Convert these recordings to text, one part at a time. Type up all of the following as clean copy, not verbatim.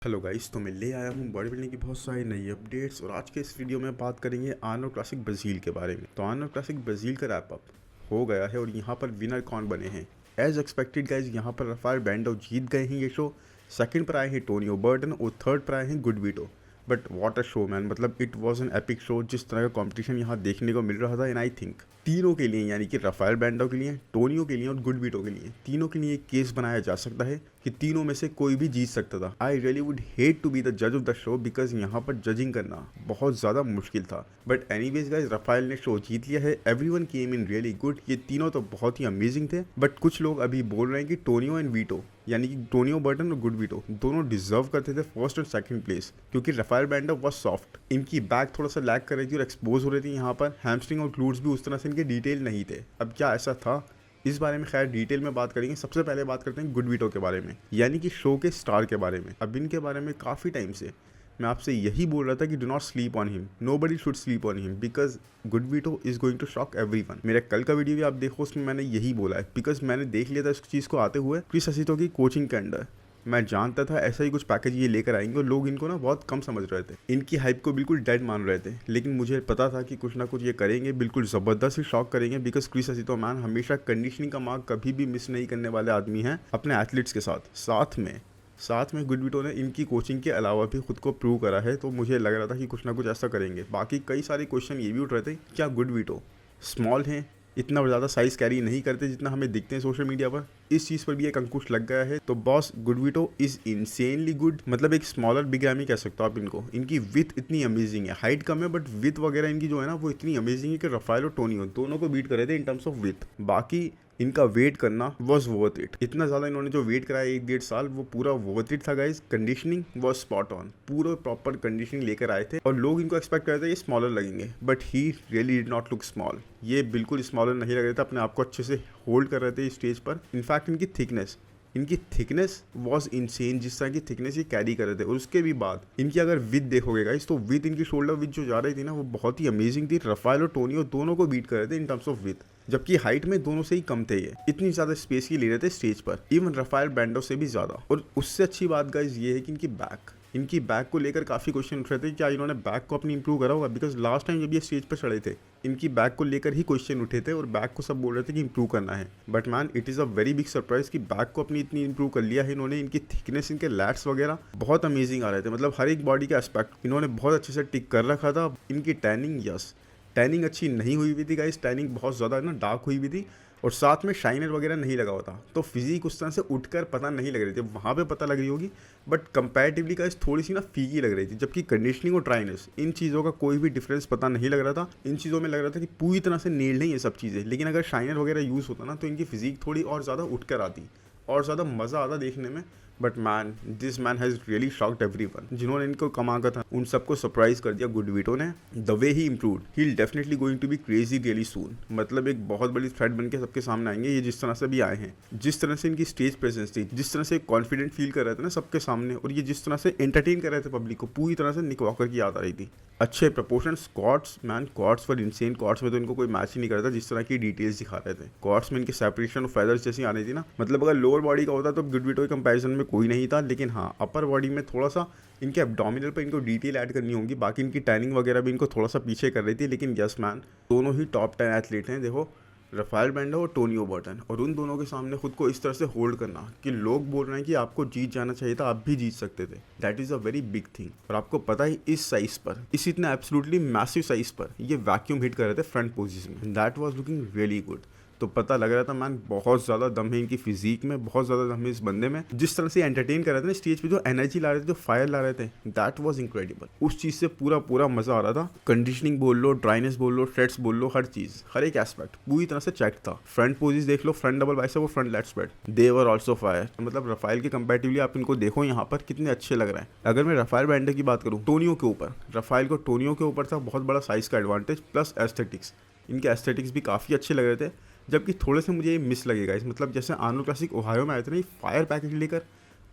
Hello guys, तो मैं ले आया हूँ बॉडी बिल्डिंग की बहुत सारी नई अपडेट्स और आज के इस वीडियो में बात करेंगे आर्नोल्ड क्लासिक ब्राज़ील के बारे में। तो आर्नोल्ड क्लासिक ब्राज़ील का रैप अप हो गया है और यहाँ पर विनर कौन बने हैं। एज एक्सपेक्टेड गाइस, यहाँ पर राफेल बैंडो जीत गए हैं ये शो। सेकंड पर आए हैं टोनियो बर्टन और थर्ड पर आए हैं Gudvito. But what a show man, मतलब it was an epic show. जिस तरह का कॉम्पिटिशन यहाँ देखने को मिल रहा था, एंड आई थिंक तीनों के लिए, यानी कि राफेल बैंडो के लिए, टोनियो के लिए और गुड वीटो के लिए, तीनों के लिए एक केस बनाया जा सकता है कि तीनों में से कोई भी जीत सकता था। I really would hate to be the जज ऑफ द शो बिकॉज यहाँ पर जजिंग करना बहुत ज़्यादा मुश्किल था। बट एनीवेज गाइस, राफेल ने शो जीत लिया है। Everyone came in really good. ये तीनों तो बहुत ही अमेजिंग थे। बट कुछ लोग अभी बोल रहे हैं कि टोनियो एंड वीटो, यानी कि टोनियो बर्टन और गुड वीटो, दोनों डिजर्व करते थे फर्स्ट और सेकंड प्लेस, क्योंकि राफेल बैंडो वॉज सॉफ्ट। इनकी बैक थोड़ा सा लैग कर रही थी और एक्सपोज हो रही थी। यहाँ पर हैमस्ट्रिंग और ग्लूट्स भी उस तरह से इनके डिटेल नहीं थे। अब क्या ऐसा था, इस बारे में खैर डिटेल में बात करेंगे। सबसे पहले बात करते हैं गुड वीटो के बारे में, यानी कि शो के स्टार के बारे में। अब इनके बारे में काफ़ी टाइम से मैं आपसे यही बोल रहा था कि do not sleep on him, nobody should sleep on him, because good veto is going to shock everyone. मेरा कल का वीडियो भी आप देखो, उसमें मैंने यही बोला है, बिकॉज मैंने देख लिया था इस चीज़ को आते हुए क्रिस असितो की कोचिंग के अंडर। मैं जानता था ऐसा ही कुछ पैकेज ये लेकर आएंगे और लोग इनको ना बहुत कम समझ रहे थे, इनकी हाइप को बिल्कुल डेड मान रहे थे। लेकिन मुझे पता था कि कुछ ना कुछ ये करेंगे, बिल्कुल ज़बरदस्त ही शॉक करेंगे। बिकॉज क्रिस असितो मैन हमेशा कंडीशनिंग का मार्क कभी भी मिस नहीं करने वाले आदमी हैं अपने एथलीट्स के साथ। साथ में गुड वीटो ने इनकी कोचिंग के अलावा भी खुद को प्रूव करा है। तो मुझे लग रहा था कि कुछ ना कुछ ऐसा करेंगे। बाकी कई सारे क्वेश्चन ये भी उठ रहे थे, क्या गुड वीटो स्मॉल हैं, इतना ज़्यादा साइज़ कैरी नहीं करते जितना हमें दिखते हैं सोशल मीडिया पर। इस चीज़ पर भी एक अंकुश लग गया है। तो boss, good veto is insanely good, मतलब एक स्मॉलर बिग रैमी कह सकते हो आप इनको। इनकी विथ इतनी अमेजिंग है, हाइट कम है बट विथ वगैरह इनकी जो है ना वो इतनी अमेजिंग है कि राफेल और टोनियो दोनों को बीट कर रहे थे इन टर्म्स ऑफ विथ। बाकी इनका वेट करना वॉज वर्थ इट। इतना ज़्यादा इन्होंने जो वेट कराया 1-1.5 साल, वो पूरा वर्थ इट था guys. Conditioning was spot on, पूरा प्रॉपर कंडीशनिंग लेकर आए थे और लोग इनको एक्सपेक्ट कर रहे थे ये स्मॉलर लगेंगे, but he really did not look small. ये बिल्कुल स्मॉलर नहीं लग रहे थे, अपने आप को अच्छे से होल्ड कर रहे थे स्टेज पर। इनफैक्ट इनकी थिकनेस वॉज इनसेन, जिस तरह की थिकनेस ये कैरी कर रहे थे। और उसके भी बाद इनकी अगर विथ देखोगे गाइस, तो विथ इनकी शोल्डर विथ जो जा रही थी ना, वो बहुत ही अमेजिंग थी। राफेल और टोनियो दोनों को बीट कर रहे थे इन टर्म्स ऑफ विथ, जबकि हाइट में दोनों से ही कम थे। ये इतनी ज़्यादा स्पेस की ले रहे थे स्टेज पर, इवन राफेल बैंडो से भी ज़्यादा। और उससे अच्छी बात गाइस ये है कि इनकी बैक को लेकर काफ़ी क्वेश्चन उठ रहे थे, क्या इन्होंने बैक को अपनी इंप्रूव करा होगा। बिकॉज लास्ट टाइम जब ये स्टेज पर चढ़े थे, इनकी बैक को लेकर ही क्वेश्चन उठे थे और बैक को सब बोल रहे थे कि इंप्रूव करना है। But man, it is a very big surprise कि बैक को अपनी इतनी इंप्रूव कर लिया है इन्होंने। इनकी थिकनेस, इनके लैट्स वगैरह बहुत अमेजिंग आ रहे थे। मतलब हर एक बॉडी का एस्पेक्ट इन्होंने बहुत अच्छे से टिक कर रखा था। इनकी टैनिंग अच्छी नहीं हुई हुई थी गाइस, टैनिंग बहुत ज़्यादा ना डार्क हुई हुई थी और साथ में शाइनर वगैरह नहीं लगा हुआ था। तो फिजिक उस तरह से उठकर पता नहीं लग रही थी, वहाँ पे पता लग रही होगी, बट कंपैरेटिवली गाइस थोड़ी सी ना फीकी लग रही थी। जबकि कंडीशनिंग और ड्राइनेस, इन चीज़ों का कोई भी डिफरेंस पता नहीं लग रहा था। इन चीज़ों में लग रहा था कि पूरी तरह से नेल नहीं है सब चीज़ें। लेकिन अगर शाइनर वगैरह यूज़ होता ना, तो इनकी फिजिक थोड़ी और ज़्यादा उठ कर आती और ज़्यादा मज़ा आता देखने में। But man, this man has really shocked everyone. जिन्होंने इनको कमा का था उन सबको सरप्राइज कर दिया गुड वीटो ने। The way he improved, he will definitely going to be crazy really soon. मतलब एक बहुत बड़ी थ्रेट बन के सबके सामने आएंगे ये, जिस तरह से भी आए हैं, जिस तरह से इनकी स्टेज प्रेजेंस थी, जिस तरह से कॉन्फिडेंट फील कर रहे थे ना सबके सामने, और ये जिस तरह से एंटरटेन कर रहे थे पब्लिक को, पूरी तरह से निक वॉकर की याद आ रही थी। अच्छे proportion, quads man, quads for insane. Quads में तो इनको कोई मैच ही नहीं करता जिस तरह की डिटेल्स दिखा रहे थे। क्वाड्स में इनके सेपरेशन और फेदर्स जैसी आ रही थी ना, मतलब अगर लोअर बॉडी का होता तो गुड वीटो के कंपैरिजन में कोई नहीं था। लेकिन हाँ, अपर बॉडी में थोड़ा सा इनके एब्डोमिनल पर इनको डिटेल ऐड करनी होगी। बाकी इनकी टैनिंग वगैरह भी इनको थोड़ा सा पीछे कर रही थी। लेकिन यस मैन, दोनों ही टॉप 10 एथलीट हैं। देखो, राफेल बैंडो और टोनियो बर्टन, और उन दोनों के सामने खुद को इस तरह से होल्ड करना कि लोग बोल रहे हैं कि आपको जीत जाना चाहिए था, आप भी जीत सकते थे, that is a very big thing. और आपको पता ही, इस साइज पर, इस इतना एब्सोल्युटली मैसिव साइज पर ये वैक्यूम हिट कर रहे थे फ्रंट पोजीशन में। That was looking really good. तो पता लग रहा था मैन, बहुत ज़्यादा दम है इनकी फिजिक में, बहुत ज़्यादा दम है इस बंदे में। जिस तरह से एंटरटेन कर रहे थे ना स्टेज पे, जो एनर्जी ला रहे थे, जो फायर ला रहे थे, दैट वाज इंक्रेडिबल। उस चीज़ से पूरा मज़ा आ रहा था। कंडीशनिंग बोल लो, ड्राइनेस बोल लो, थ्रेड्स बोल लो, हर चीज़, हर एक एस्पेक्ट पूरी तरह से चेक था। फ्रंट पोजिस देख लो, फ्रंट डबल बाइसेप और front lat spread, they were also fire. मतलब राफेल के कंपैरेटिवली आप इनको देखो यहाँ पर कितने अच्छे लग रहे हैं। अगर मैं राफेल बैंडो की बात करूँ, टोनियो के ऊपर, राफेल को टोनियो के ऊपर था बहुत बड़ा साइज़ का एडवांटेज, प्लस एस्थेटिक्स। इनके एस्थेटिक्स भी काफ़ी अच्छे लग रहे थे। जबकि थोड़े से मुझे ये मिस लगेगा इस, मतलब जैसे आर्नोल्ड क्लासिक ओहायो में आए थे ना फायर पैकेज लेकर,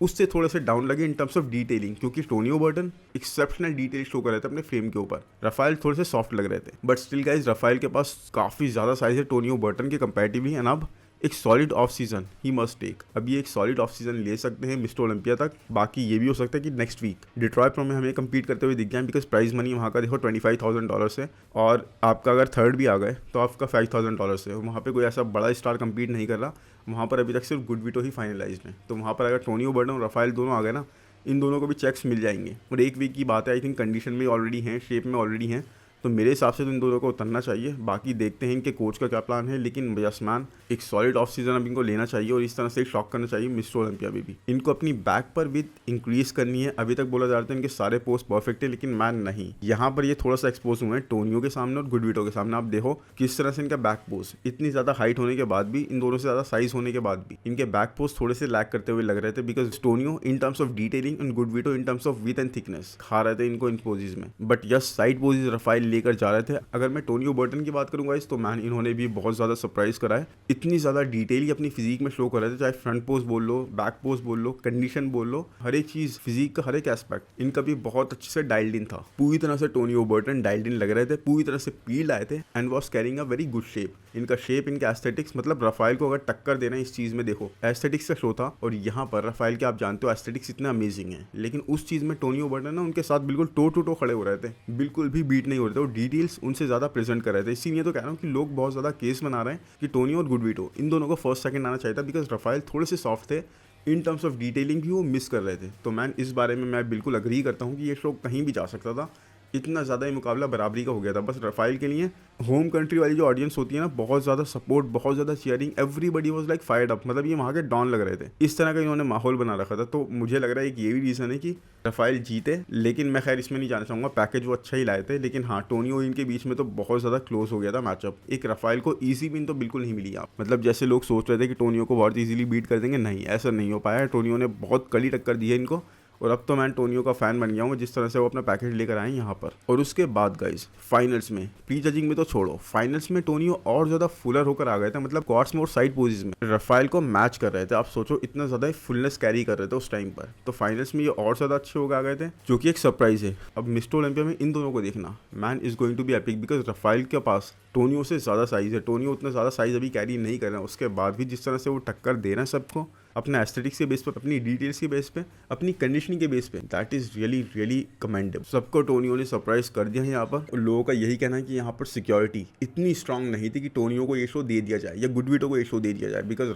उससे थोड़े से डाउन लगे इन टर्म्स ऑफ डिटेलिंग। क्योंकि Tonio Burton exceptional detail show कर रहे थे अपने फ्रेम के ऊपर, राफेल थोड़े से सॉफ्ट लग रहे थे। बट स्टिल गाइज, राफेल के पास काफ़ी ज़्यादा साइज है टोनियो बर्टन के कंपैरेटिवली। एंड अब एक solid off season he must take. अब ये एक सॉलिड ऑफ सीजन ले सकते हैं मिस्टर ओलंपिया तक, बाकी ये भी हो सकता है कि नेक्स्ट वीक डिट्रॉयट प्रो में हमें कम्पीट करते हुए दिख जाए, बिकॉज प्राइज मनी वहाँ का देखो $25,000 है, और आपका अगर थर्ड भी आ गए तो आपका $5,000 है। वहाँ पे कोई ऐसा बड़ा स्टार कम्पीट नहीं कर रहा, वहाँ पर अभी तक सिर्फ गुडविटो ही फाइनलाइज है। तो वहाँ पर अगर टोनियो बर्डन और राफेल दोनों आ गए ना, इन दोनों को भी चेक्स मिल जाएंगे। और एक वीक की बात है, आई थिंक कंडीशन में ऑलरेडी हैं, शेप में ऑलरेडी हैं, तो मेरे हिसाब से तो इन दोनों को उतरना चाहिए। बाकी देखते हैं इनके कोच का क्या प्लान है, लेकिन यसमान एक सॉलिड ऑफ सीजन अब इनको लेना चाहिए और इस तरह से शॉक करना चाहिए मिस्टर ओलंपिया में भी। इनको अपनी बैक पर विद इंक्रीज करनी है। अभी तक बोला जा रहा था इनके सारे पोस्ट परफेक्ट है, लेकिन मैन नहीं, यहाँ पर ये थोड़ा सा एक्सपोज हुए हैं टोनियो के सामने और गुडविटो के सामने। आप देखो किस तरह से इनका बैक पोस्ट, इतनी ज़्यादा हाइट होने के बाद भी, इन दोनों से ज़्यादा साइज होने के बाद भी इनके बैक पोस्ट थोड़े से लैक करते हुए लग रहे थे, because Tonio in terms of detailing and Gudvito in terms of width and thickness खा रहे थे इनको इन पोजेज में। But yes, side poses Rafael लेकर जा रहे थे। अगर मैं टोनियो बर्टन की बात करूंगा तो मैन इन्होंने भी बहुत ज़्यादा सरप्राइज करा है। इतनी ज़्यादा डिटेल ही अपनी फिजिक में शो कर रहे थे, चाहे फ्रंट पोज बोल लो, बैक पोज बोल लो, कंडीशन बोल लो, हर एक चीज़ फिजिक का हर एक एस्पेक्ट इनका भी बहुत अच्छे से डायल्ड इन था। पूरी तरह से टोनियो बर्टन डायल्ड इन लग रहे थे, पूरी तरह से पील्ड आए थे and was carrying a very good shape. इनका शेप, इनके एस्थेटिक्स, मतलब राफेल को अगर टक्कर देना इस चीज़ में, देखो एस्थेटिक्स का शो था और यहाँ पर राफेल के आप जानते हो एस्थेटिक्स इतने अमेजिंग है, लेकिन उस चीज़ में टोनियो बर्टन ना उनके साथ बिल्कुल टो टू टो खड़े हो रहे थे, बिल्कुल भी बीट नहीं हो रहे थे और डिटेल्स उनसे ज़्यादा प्रेजेंट कर रहे थे। इसीलिए तो कह रहा हूँ कि लोग बहुत ज़्यादा केस बना रहे हैं कि टोनियो और गुडविटो इन दोनों को फर्स्ट सेकंड आना चाहिए था, बिकॉज राफेल थोड़े से सॉफ्ट थे, इन टर्म्स ऑफ डिटेलिंग भी वो मिस कर रहे थे। तो मैं इस बारे में मैं बिल्कुल अग्री करता हूँ कि ये शो कहीं भी जा सकता था, इतना ज़्यादा ये मुकाबला बराबरी का हो गया था। बस राफेल के लिए होम कंट्री वाली जो ऑडियंस होती है ना, बहुत ज़्यादा सपोर्ट, बहुत ज़्यादा cheering, everybody was like fired up, मतलब ये वहाँ के डॉन लग रहे थे। इस तरह का इन्होंने माहौल बना रखा था। तो मुझे लग रहा है कि ये भी रीज़न है कि राफेल जीते, लेकिन मैं खैर इसमें नहीं जाना चाहूँगा, पैकेज वो अच्छा ही लाए थे, लेकिन हाँ टोनियो इनके बीच में तो बहुत ज़्यादा क्लोज हो गया था मैचअप। एक राफेल को ईजी विन तो बिल्कुल नहीं मिली आप, मतलब जैसे लोग सोच रहे थे कि टोनियो को बहुत ईजिली बीट कर देंगे, नहीं, ऐसा नहीं हो पाया। टोनियो ने बहुत कड़ी टक्कर दी है इनको, और अब तो मैं टोनियो का फ़ैन बन गया हूँ जिस तरह से वो अपना पैकेज लेकर आए यहाँ पर। और उसके बाद गाइस फाइनल्स में, प्री जजिंग में तो छोड़ो, फाइनल्स में टोनियो और ज़्यादा फुलर होकर आ गए थे, मतलब क्वार्ट्स में और साइड पोजेस में राफेल को मैच कर रहे थे। आप सोचो इतना ज़्यादा फुलनेस कैरी कर रहे थे उस टाइम पर, तो फाइनल्स में ये और ज़्यादा अच्छे होकर आ गए थे, जो कि एक सरप्राइज है। अब मिस्टर ओलंपिया में इन दोनों को देखना, man is going to be epic, because Rafael के पास टोनियो से ज़्यादा साइज़ है। टोनियो उतना ज़्यादा साइज़ अभी कैरी नहीं कर रहे हैं, उसके बाद भी जिस तरह से वो टक्कर दे रहे हैं सबको, अपने एस्थेटिक्स के बेस पे, अपनी डिटेल्स के बेस पे, अपनी कंडीशनिंग के बेस पे, that is really really commendable. सबको टोनियो ने सरप्राइज कर दिया है यहाँ पर, और लोगों का यही कहना है कि यहाँ पर सिक्योरिटी इतनी स्ट्रांग नहीं थी कि टोनियो को ये शो दे दिया जाए या गुडविटो को ये शो दे दिया जाए, बिकॉज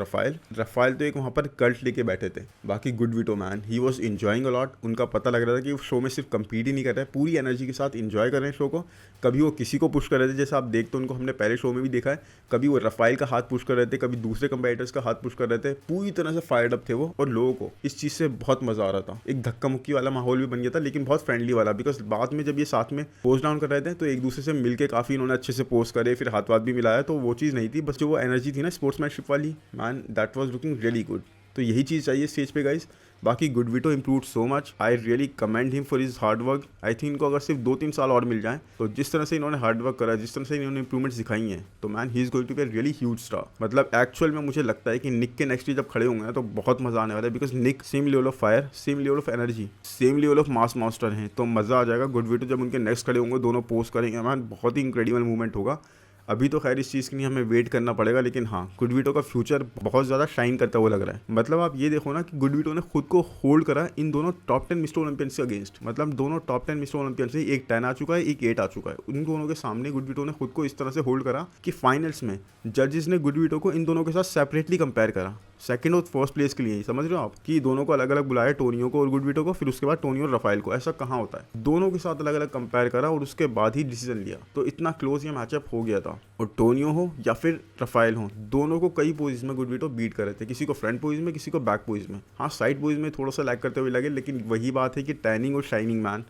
राफेल तो एक वहाँ पर कल्ट लेके बैठे थे। बाकी Gudvito man he was enjoying a lot. उनका पता लग रहा था कि वो शो में सिर्फ कम्पीट ही नहीं कर रहे हैं, पूरी एनर्जी के साथ इंजॉय कर रहे हैं शो को। कभी वो किसी को पुश कर रहे थे, जैसे आप देखते हो उनको हमने पहले शो में भी देखा है, कभी वो राफेल का हाथ पुश कर रहे थे, कभी दूसरे कंपेटिटर्स का हाथ पुश कर रहे थे, पूरी तरह से फायर्ड अप थे वो। और लोगों को इस चीज़ से बहुत मज़ा आ रहा था, एक धक्का मुक्की वाला माहौल भी बन गया था, लेकिन बहुत फ्रेंडली वाला, बिकॉज बाद में जब ये साथ में पोस्ट डाउन कर रहे थे तो एक दूसरे से मिलके काफ़ी इन्होंने अच्छे से पोस्ट करे, फिर हाथ वाथ भी मिलाया, तो वो चीज़ नहीं थी, बस जो वो एनर्जी थी ना स्पोर्ट्समैनशिप वाली, man that was looking really good. तो यही चीज़ चाहिए स्टेज पे गाइस। बाकी Gudvito improve so much, I really commend him for his hard work. I think इनको अगर सिर्फ 2-3 साल और मिल जाए, तो जिस तरह से इन्होंने हार्ड वर्क करा है, जिस तरह से इन्होंने इंप्रूवमेंट्स दिखाई हैं, तो man he is going to be a really huge star. मतलब एक्चुअल में मुझे लगता है कि निक के नेक्स्ट जब खड़े होंगे तो बहुत मजा आने वाला है, because Nick same level of fire, same level of energy, same level of mass master हैं, तो मज़ा आ जाएगा। गुडविटो जब उनके नेक्स्ट खड़े होंगे, दोनों पोस्ट करेंगे, मैन बहुत ही इंक्रेडिबल मूवमेंट होगा। अभी तो खैर इस चीज़ के लिए हमें वेट करना पड़ेगा, लेकिन हाँ गुडविटो का फ्यूचर बहुत ज़्यादा शाइन करता हुआ लग रहा है। मतलब आप ये देखो ना कि गुडविटो ने खुद को होल्ड करा इन दोनों टॉप 10 मिस्टर ओलंपियंस के अगेंस्ट, मतलब दोनों टॉप 10 मिस्टर ओलंपियंस से एक 10 आ चुका है, एक 8 आ चुका है। उन दोनों के सामने गुडविटो ने खुद को इस तरह से होल्ड करा कि फाइनल्स में जजेस ने गुडविटो को इन दोनों के साथ सेपरेटली कंपेयर करा, सेकंड और फर्स्ट प्लेस के लिए। समझ रहे हो आप कि दोनों को अलग अलग बुलाया, टोनियो को और गुडविटो को, फिर उसके बाद टोनियो और राफेल को। ऐसा कहाँ होता है, दोनों के साथ अलग अलग कंपेयर करा और उसके बाद ही डिसीजन लिया। तो इतना क्लोज ये मैचअप हो गया था, और टोनियो हो या फिर राफेल हो, दोनों को कई पोजीशन में गुडविटो बीट कर रहे थे, किसी को फ्रंट पोजीशन में, किसी को बैक पोजीशन में। हाँ साइड पोजीशन में थोड़ा सा लैग करते हुए लगे, लेकिन वही बात है कि टैनिंग और शाइनिंग मैन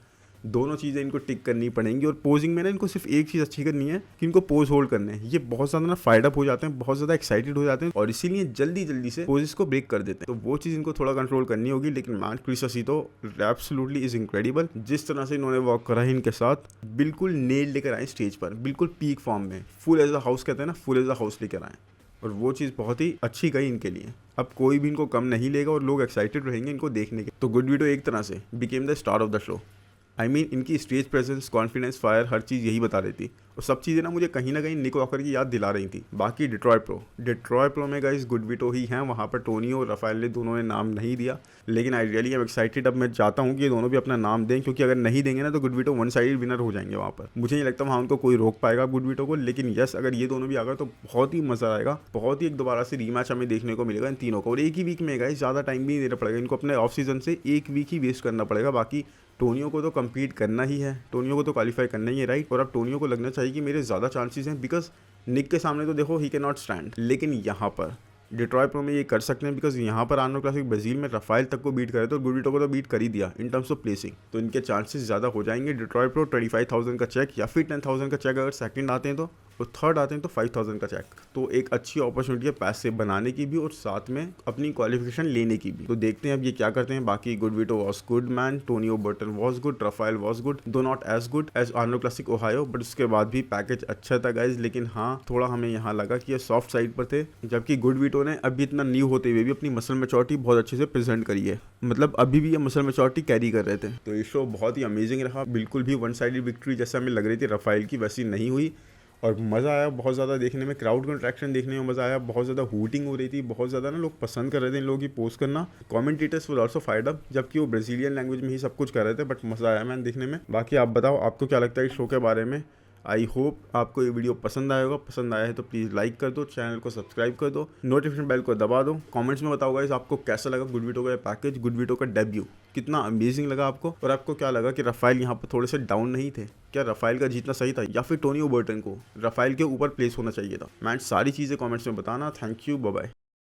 दोनों चीज़ें इनको टिक करनी पड़ेंगी। और पोजिंग में ना इनको सिर्फ एक चीज़ अच्छी करनी है कि इनको पोज होल्ड करने हैं। ये बहुत ज़्यादा ना फायर्ड अप हो जाते हैं, बहुत ज़्यादा एक्साइटेड हो जाते हैं, और इसीलिए जल्दी जल्दी से पोजेस को ब्रेक कर देते हैं। तो वो चीज़ इनको थोड़ा कंट्रोल करनी होगी। लेकिन man Chris Aceto absolutely is incredible, जिस तरह से इन्होंने वॉक करा है इनके साथ, बिल्कुल नेल लेकर आए स्टेज पर, बिल्कुल पीक फॉर्म में, फुल एज अ हाउस कहते हैं ना, फुल एज अ हाउस लेकर आए, और वो चीज़ बहुत ही अच्छी गई इनके लिए। अब कोई भी इनको कम नहीं लेगा और लोग एक्साइटेड रहेंगे इनको देखने के। तो गुडविटो एक तरह से became the star of the show. I mean इनकी स्टेज प्रेजेंस, कॉन्फिडेंस, फायर, हर चीज़ यही बता रही थी। और सब चीज़ें ना मुझे कहीं ना कहीं निक वॉकर की याद दिला रही थी। बाकी डिट्रॉय प्रो में गाइस गुड विटो ही हैं, वहाँ पर टोनी और राफेल ने दोनों ने नाम नहीं दिया, लेकिन आई रियली एम एक्साइटेड। अब मैं चाहता हूँ कि ये दोनों भी अपना नाम दें, क्योंकि अगर नहीं देंगे ना तो गुड विटो वन साइड विनर हो जाएंगे वहाँ पर। मुझे नहीं लगता वहाँ उनको कोई रोक पाएगा गुड विटो को, लेकिन यस अगर ये दोनों भी आ गए तो बहुत ही मज़ा आएगा, बहुत ही एक दोबारा से रीमैच हमें देखने को मिलेगा इन तीनों को। और एक ही वीक में गाइस, ज़्यादा टाइम भी नहीं देना पड़ेगा इनको, अपने ऑफ सीजन से एक वीक ही वेस्ट करना पड़ेगा। बाकी टोनियो को तो कम्पीट करना ही है, टोनियो को तो क्वालिफाई करना ही है, राइट। और अब टोनियो को लगना चाहिए कि मेरे ज़्यादा चांसेस हैं, बिकॉज निक के सामने तो देखो ही कैन नॉट स्टैंड, लेकिन यहाँ पर डिट्रॉय प्रो में ये कर सकते हैं, बिकॉज यहाँ पर आर्नो क्लासिक ब्राजील में राफेल तक को बीट करे तो गुड विटो को तो बीट कर ही दिया इन टर्म्स ऑफ प्लेसिंग, तो इनके चांसेस ज़्यादा हो जाएंगे। डिट्रॉय प्रो 25,000 का चेक या फिर 10,000 का चेक अगर सेकंड आते हैं तो, और थर्ड आते हैं तो 5,000 का चेक, तो एक अच्छी अपॉर्चुनिटी है पैसे बनाने की भी और साथ में अपनी क्वालिफिकेशन लेने की भी। तो देखते हैं अब ये क्या करते हैं। बाकी Gudvito was good man, Tonio Burton was good, Rafael was good, though not as good as Arnold Classic Ohio, but उसके बाद भी पैकेज अच्छा था गाइज। लेकिन हाँ, थोड़ा हमें यहाँ लगा कि ये सॉफ्ट साइड पर थे, जबकि गुड विटो ने अभी इतना न्यू होते हुए भी अपनी मसल मैच्योरिटी बहुत अच्छे से प्रेजेंट करी है, मतलब अभी भी ये मसल मैच्योरिटी कैरी कर रहे थे। तो ये शो बहुत ही अमेजिंग रहा, बिल्कुल भी वन साइडेड विक्ट्री जैसे हमें लग रही थी राफेल की वैसी नहीं हुई, और मज़ा आया बहुत ज़्यादा देखने में, क्राउड कंट्रैक्शन देखने में मज़ा आया, बहुत ज़्यादा हूटिंग हो रही थी, बहुत ज़्यादा ना लोग पसंद कर रहे थे इन लोगों की पोस्ट करना। Commentators were also fired up, जबकि वो ब्राज़ीलियन लैंग्वेज में ही सब कुछ कर रहे थे, बट मज़ा आया मैन देखने में। बाकी आप बताओ आपको क्या लगता है इस शो के बारे में। आई होप आपको ये वीडियो पसंद आया होगा, पसंद आया है तो प्लीज़ लाइक कर दो, चैनल को सब्सक्राइब कर दो, नोटिफिकेशन बेल को दबा दो। कमेंट्स में बताओ गाइस आपको कैसा लगा गुड विटो का पैकेज, गुड विटो का डेब्यू कितना अमेजिंग लगा आपको, और आपको क्या लगा कि राफेल यहाँ पर थोड़े से डाउन नहीं थे, क्या राफेल का जीतना सही था या फिर टोनियो बर्टन को राफेल के ऊपर प्लेस होना चाहिए था। मैन सारी चीज़ें कमेंट्स में बताना। Thank you, bye bye.